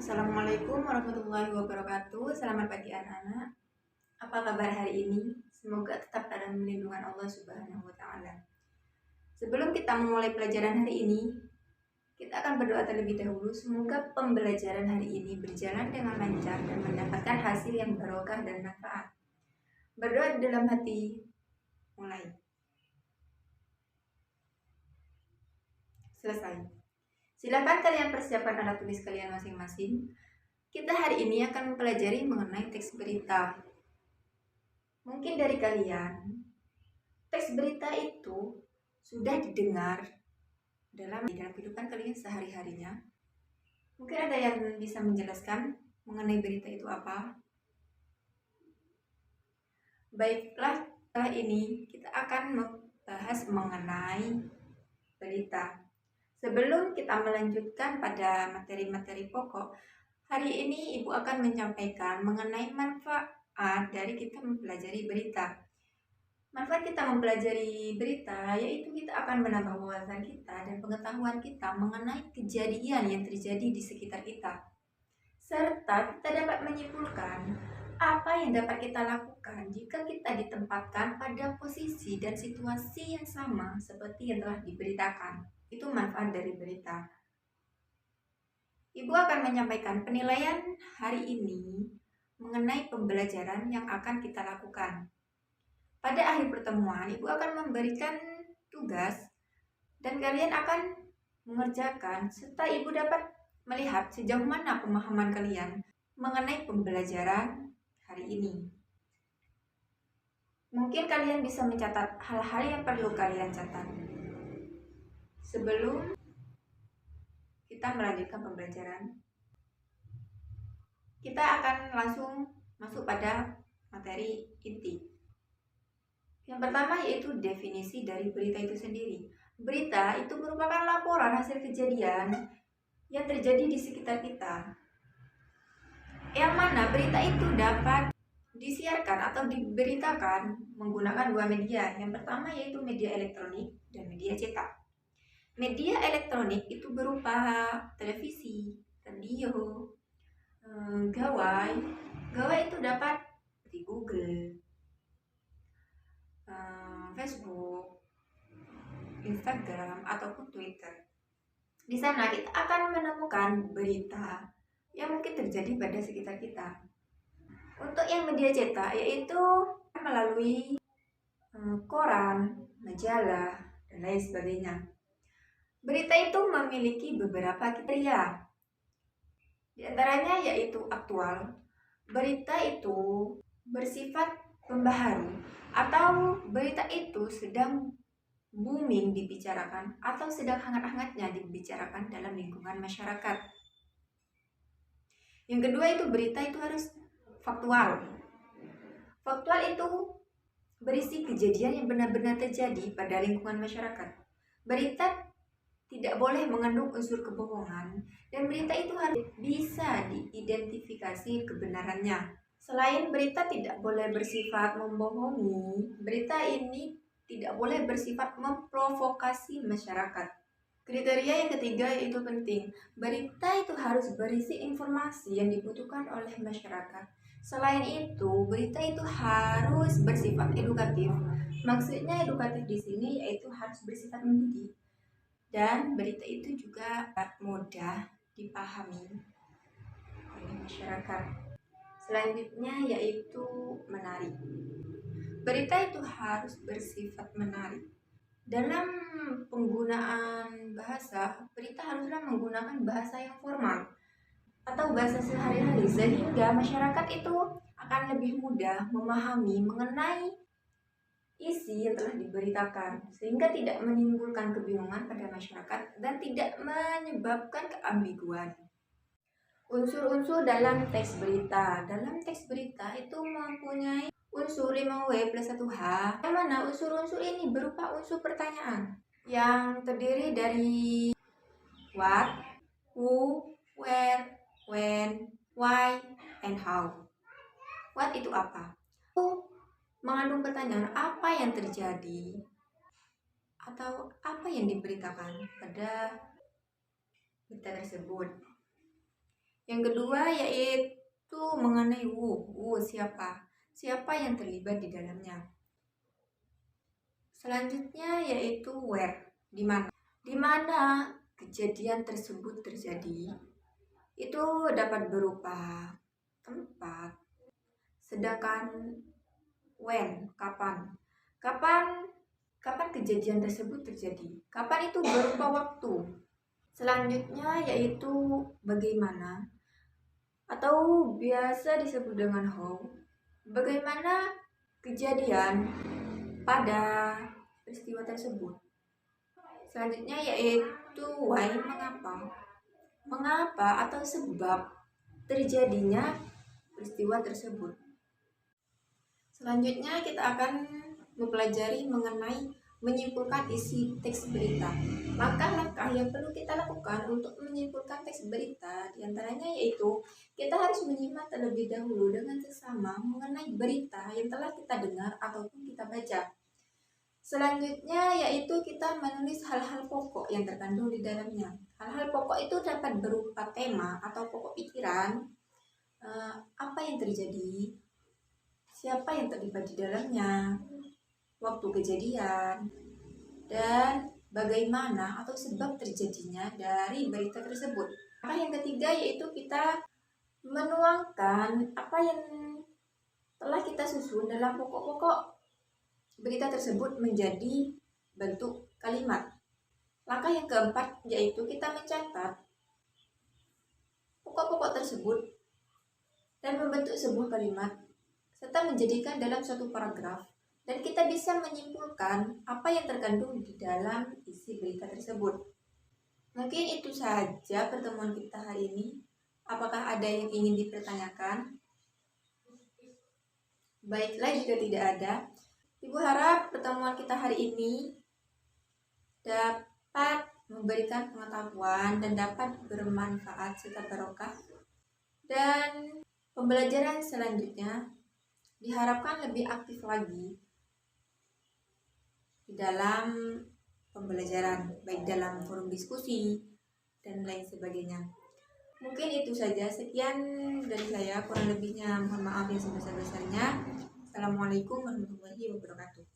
Assalamualaikum warahmatullahi wabarakatuh. Selamat pagi anak-anak. Apa kabar hari ini? Semoga tetap dalam lindungan Allah Subhanahu wa taala. Sebelum kita memulai pelajaran hari ini, kita akan berdoa terlebih dahulu. Semoga pembelajaran hari ini berjalan dengan lancar dan mendapatkan hasil yang barokah dan manfaat. Berdoa di dalam hati. Mulai. Selesai. Silakan kalian persiapkan alat tulis kalian masing-masing. Kita hari ini akan mempelajari mengenai teks berita. Mungkin dari kalian, teks berita itu sudah didengar dalam kehidupan kalian sehari-harinya. Mungkin ada yang bisa menjelaskan mengenai berita itu apa? Baiklah, setelah ini kita akan membahas mengenai berita. Sebelum kita melanjutkan pada materi-materi pokok, hari ini Ibu akan menyampaikan mengenai manfaat dari kita mempelajari berita. Manfaat kita mempelajari berita yaitu kita akan menambah wawasan kita dan pengetahuan kita mengenai kejadian yang terjadi di sekitar kita. Serta kita dapat menyimpulkan apa yang dapat kita lakukan jika kita ditempatkan pada posisi dan situasi yang sama seperti yang telah diberitakan. Itu manfaat dari berita. Ibu akan menyampaikan penilaian hari ini mengenai pembelajaran yang akan kita lakukan. Pada akhir pertemuan, Ibu akan memberikan tugas dan kalian akan mengerjakan serta Ibu dapat melihat sejauh mana pemahaman kalian mengenai pembelajaran hari ini. Mungkin kalian bisa mencatat hal-hal yang perlu kalian catat. Sebelum kita melanjutkan pembelajaran, kita akan langsung masuk pada materi inti. Yang pertama yaitu definisi dari berita itu sendiri. Berita itu merupakan laporan hasil kejadian yang terjadi di sekitar kita. Yang mana berita itu dapat disiarkan atau diberitakan menggunakan dua media. Yang pertama yaitu media elektronik dan media cetak. Media elektronik itu berupa televisi, radio, gawai. Gawai itu dapat di Google, Facebook, Instagram, ataupun Twitter. Di sana kita akan menemukan berita yang mungkin terjadi pada sekitar kita. Untuk yang media cetak yaitu melalui koran, majalah, dan lain sebagainya. Berita itu memiliki beberapa kriteria. Di antaranya yaitu aktual. Berita itu bersifat pembaharu atau berita itu sedang booming dibicarakan atau sedang hangat-hangatnya dibicarakan dalam lingkungan masyarakat. Yang kedua itu berita itu harus faktual. Faktual itu berisi kejadian yang benar-benar terjadi pada lingkungan masyarakat. Berita tidak boleh mengandung unsur kebohongan dan berita itu harus bisa diidentifikasi kebenarannya. Selain berita tidak boleh bersifat membohongi, berita ini tidak boleh bersifat memprovokasi masyarakat. Kriteria yang ketiga yaitu penting. Berita itu harus berisi informasi yang dibutuhkan oleh masyarakat. Selain itu, berita itu harus bersifat edukatif. Maksudnya edukatif di sini yaitu harus bersifat mendidik. Dan berita itu juga mudah dipahami oleh masyarakat. Selanjutnya yaitu menarik. Berita itu harus bersifat menarik. Dalam penggunaan bahasa, berita haruslah menggunakan bahasa yang formal atau bahasa sehari-hari sehingga masyarakat itu akan lebih mudah memahami mengenai isi yang telah diberitakan sehingga tidak menimbulkan kebingungan pada masyarakat dan tidak menyebabkan keambiguan. Unsur-unsur dalam teks berita. Dalam teks berita itu mempunyai unsur 5W plus 1H, yang mana unsur-unsur ini berupa unsur pertanyaan yang terdiri dari what, who, where, when, why, and how. What itu apa? Mengandung pertanyaan apa yang terjadi atau apa yang diberitakan pada berita tersebut. Yang kedua yaitu mengenai siapa yang terlibat di dalamnya. Selanjutnya yaitu where, di mana kejadian tersebut terjadi. Itu dapat berupa tempat. Sedangkan when, kapan kejadian tersebut terjadi. Kapan itu berupa waktu. Selanjutnya yaitu bagaimana, atau biasa disebut dengan how. Bagaimana kejadian pada peristiwa tersebut. Selanjutnya yaitu why, mengapa atau sebab terjadinya peristiwa tersebut. Selanjutnya kita akan mempelajari mengenai menyimpulkan isi teks berita. Langkah-langkah yang perlu kita lakukan untuk menyimpulkan teks berita diantaranya yaitu kita harus menyimak terlebih dahulu dengan seksama mengenai berita yang telah kita dengar ataupun kita baca. Selanjutnya yaitu kita menulis hal-hal pokok yang terkandung di dalamnya. Hal-hal pokok itu dapat berupa tema atau pokok pikiran, apa yang terjadi, siapa yang terlibat di dalamnya, waktu kejadian, dan bagaimana atau sebab terjadinya dari berita tersebut. Yang ketiga yaitu kita menuangkan apa yang telah kita susun dalam pokok-pokok berita tersebut menjadi bentuk kalimat. Langkah yang keempat yaitu kita mencatat pokok-pokok tersebut dan membentuk sebuah kalimat serta menjadikan dalam suatu paragraf, dan kita bisa menyimpulkan apa yang terkandung di dalam isi berita tersebut. Mungkin itu saja pertemuan kita hari ini. Apakah ada yang ingin dipertanyakan? Baiklah, jika tidak ada, Ibu harap pertemuan kita hari ini dapat memberikan pengetahuan dan dapat bermanfaat serta barokah. Dan pembelajaran selanjutnya diharapkan lebih aktif lagi di dalam pembelajaran, baik dalam forum diskusi dan lain sebagainya. Mungkin itu saja, sekian dari saya, kurang lebihnya mohon maaf yang sebesar-besarnya. Assalamualaikum warahmatullahi wabarakatuh.